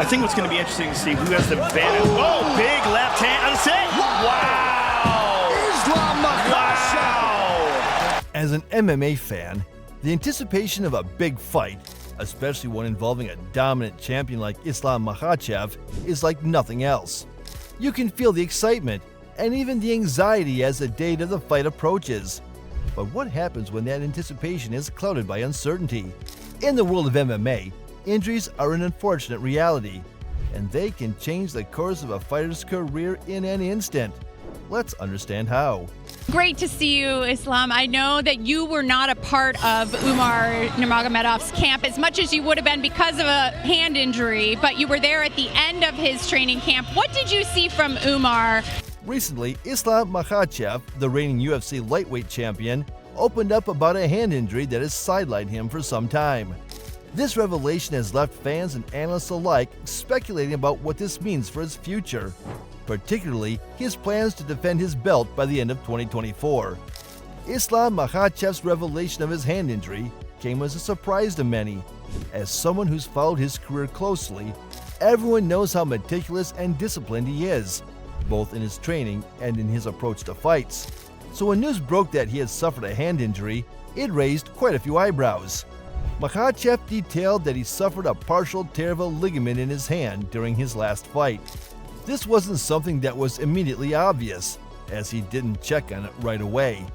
I think what's going to be interesting to see who has the advantage. Oh, big left hand on the set. Wow! Islam Makhachev! Wow! As an MMA fan, the anticipation of a big fight, especially one involving a dominant champion like Islam Makhachev, is like nothing else. You can feel the excitement and even the anxiety as the date of the fight approaches. But what happens when that anticipation is clouded by uncertainty? In the world of MMA, injuries are an unfortunate reality, and they can change the course of a fighter's career in an instant. Let's understand how. Great to see you, Islam. I know that you were not a part of Umar Nurmagomedov's camp as much as you would have been because of a hand injury, but you were there at the end of his training camp. What did you see from Umar? Recently, Islam Makhachev, the reigning UFC lightweight champion, opened up about a hand injury that has sidelined him for some time. This revelation has left fans and analysts alike speculating about what this means for his future, particularly his plans to defend his belt by the end of 2024. Islam Makhachev's revelation of his hand injury came as a surprise to many. As someone who's followed his career closely, everyone knows how meticulous and disciplined he is, both in his training and in his approach to fights. So when news broke that he had suffered a hand injury, it raised quite a few eyebrows. Makhachev detailed that he suffered a partial tear of a ligament in his hand during his last fight. This wasn't something that was immediately obvious, as he didn't check on it right away.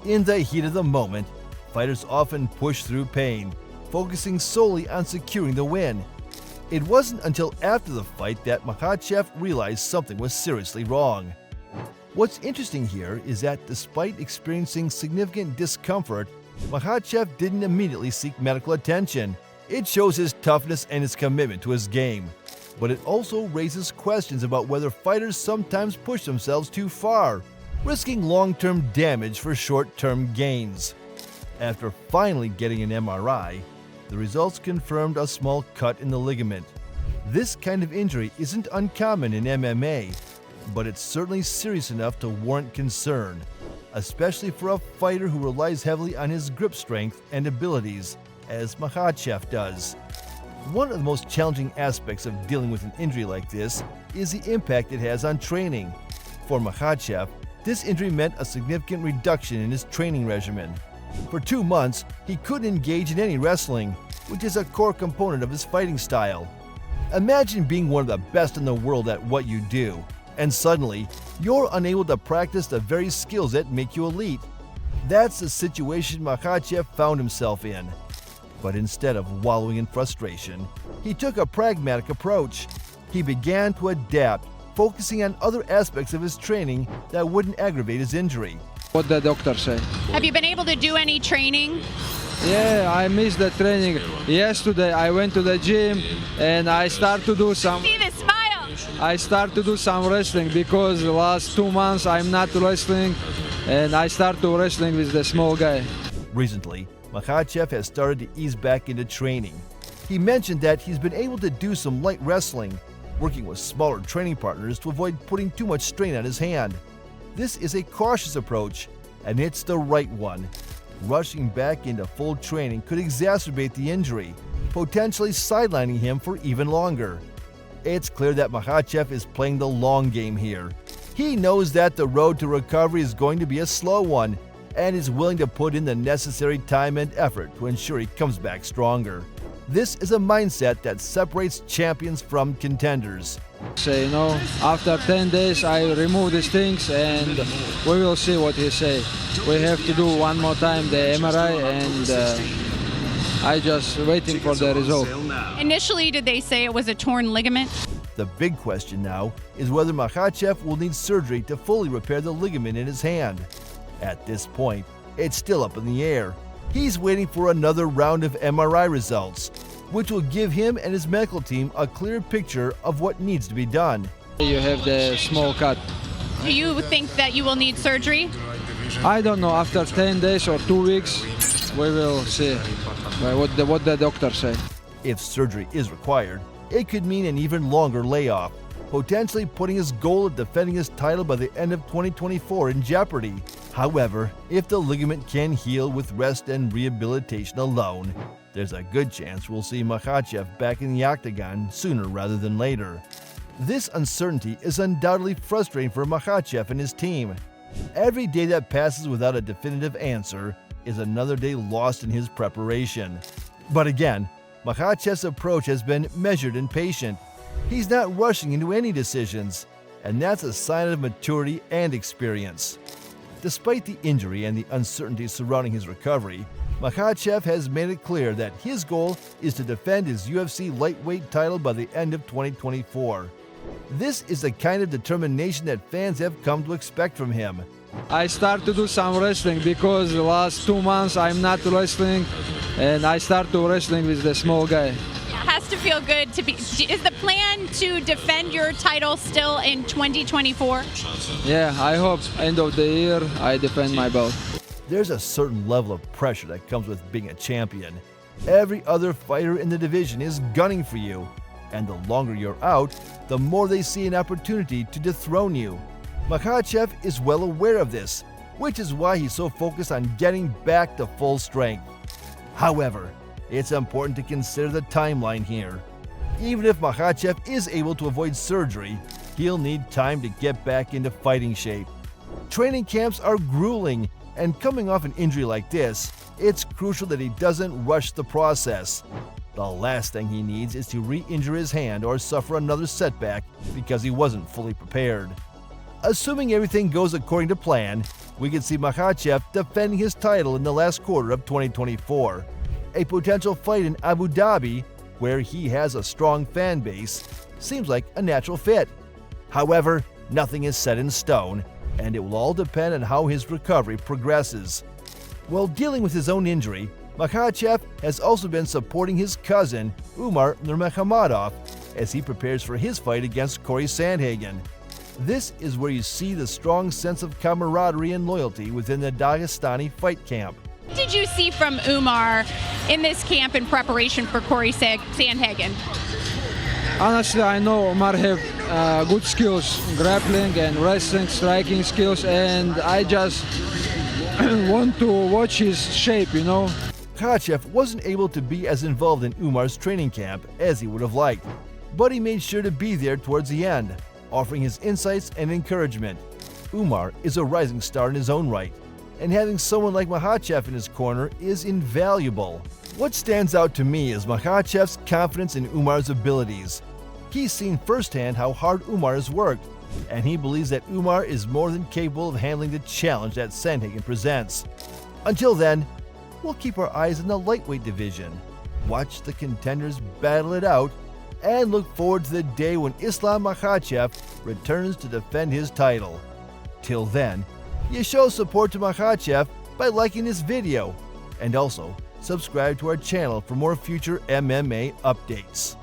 In the heat of the moment, fighters often push through pain, focusing solely on securing the win. It wasn't until after the fight that Makhachev realized something was seriously wrong. What's interesting here is that despite experiencing significant discomfort, Makhachev didn't immediately seek medical attention. It shows his toughness and his commitment to his game. But it also raises questions about whether fighters sometimes push themselves too far, risking long-term damage for short-term gains. After finally getting an MRI, the results confirmed a small cut in the ligament. This kind of injury isn't uncommon in MMA, but it's certainly serious enough to warrant concern, especially for a fighter who relies heavily on his grip strength and abilities, as Makhachev does. One of the most challenging aspects of dealing with an injury like this is the impact it has on training. For Makhachev, this injury meant a significant reduction in his training regimen. For 2 months, he couldn't engage in any wrestling, which is a core component of his fighting style. Imagine being one of the best in the world at what you do, and suddenly, you're unable to practice the very skills that make you elite. That's the situation Makhachev found himself in. But instead of wallowing in frustration, he took a pragmatic approach. He began to adapt, focusing on other aspects of his training that wouldn't aggravate his injury. What the doctor say? Have you been able to do any training? Yeah, I missed the training. Yesterday I went to the gym and I start to do some wrestling because the last 2 months I'm not wrestling and I start to wrestling with the small guy. Recently, Makhachev has started to ease back into training. He mentioned that he's been able to do some light wrestling, working with smaller training partners to avoid putting too much strain on his hand. This is a cautious approach, and it's the right one. Rushing back into full training could exacerbate the injury, potentially sidelining him for even longer. It's clear that Makhachev is playing the long game here. He knows that the road to recovery is going to be a slow one, and is willing to put in the necessary time and effort to ensure he comes back stronger. This is a mindset that separates champions from contenders. Say, after 10 days I remove these things and we will see what he say. We have to do one more time the MRI and I just waiting for the result. Initially, did they say it was a torn ligament? The big question now is whether Makhachev will need surgery to fully repair the ligament in his hand. At this point, it's still up in the air. He's waiting for another round of MRI results, which will give him and his medical team a clear picture of what needs to be done. You have the small cut. Do you think that you will need surgery? I don't know, after 10 days or 2 weeks, we will see what the doctor say. If surgery is required, it could mean an even longer layoff, potentially putting his goal of defending his title by the end of 2024 in jeopardy. However, if the ligament can heal with rest and rehabilitation alone, there's a good chance we'll see Makhachev back in the octagon sooner rather than later. This uncertainty is undoubtedly frustrating for Makhachev and his team. Every day that passes without a definitive answer is another day lost in his preparation. But again, Makhachev's approach has been measured and patient. He's not rushing into any decisions, and that's a sign of maturity and experience. Despite the injury and the uncertainty surrounding his recovery, Makhachev has made it clear that his goal is to defend his UFC lightweight title by the end of 2024. This is the kind of determination that fans have come to expect from him. I start to do some wrestling because the last 2 months I'm not wrestling, and I start to wrestling with the small guy. It has to feel good to be. Is the plan to defend your title still in 2024? Yeah, I hope end of the year I defend my belt. There's a certain level of pressure that comes with being a champion. Every other fighter in the division is gunning for you, and the longer you're out, the more they see an opportunity to dethrone you. Makhachev is well aware of this, which is why he's so focused on getting back to full strength. However, it's important to consider the timeline here. Even if Makhachev is able to avoid surgery, he'll need time to get back into fighting shape. Training camps are grueling, and coming off an injury like this, it's crucial that he doesn't rush the process. The last thing he needs is to re-injure his hand or suffer another setback because he wasn't fully prepared. Assuming everything goes according to plan, we could see Makhachev defending his title in the last quarter of 2024. A potential fight in Abu Dhabi, where he has a strong fan base, seems like a natural fit. However, nothing is set in stone, and it will all depend on how his recovery progresses. While dealing with his own injury, Makhachev has also been supporting his cousin, Umar Nurmagomedov, as he prepares for his fight against Corey Sandhagen. This is where you see the strong sense of camaraderie and loyalty within the Dagestani fight camp. What did you see from Umar in this camp in preparation for Corey Sandhagen? Honestly, I know Umar have good skills, grappling and wrestling, striking skills, and I just want to watch his shape, Makhachev wasn't able to be as involved in Umar's training camp as he would have liked, but he made sure to be there towards the end, offering his insights and encouragement. Umar is a rising star in his own right, and having someone like Makhachev in his corner is invaluable. What stands out to me is Makhachev's confidence in Umar's abilities. He's seen firsthand how hard Umar has worked, and he believes that Umar is more than capable of handling the challenge that Sandhagen presents. Until then, we'll keep our eyes on the lightweight division, watch the contenders battle it out, and look forward to the day when Islam Makhachev returns to defend his title. Till then, you show support to Makhachev by liking this video, and also subscribe to our channel for more future MMA updates.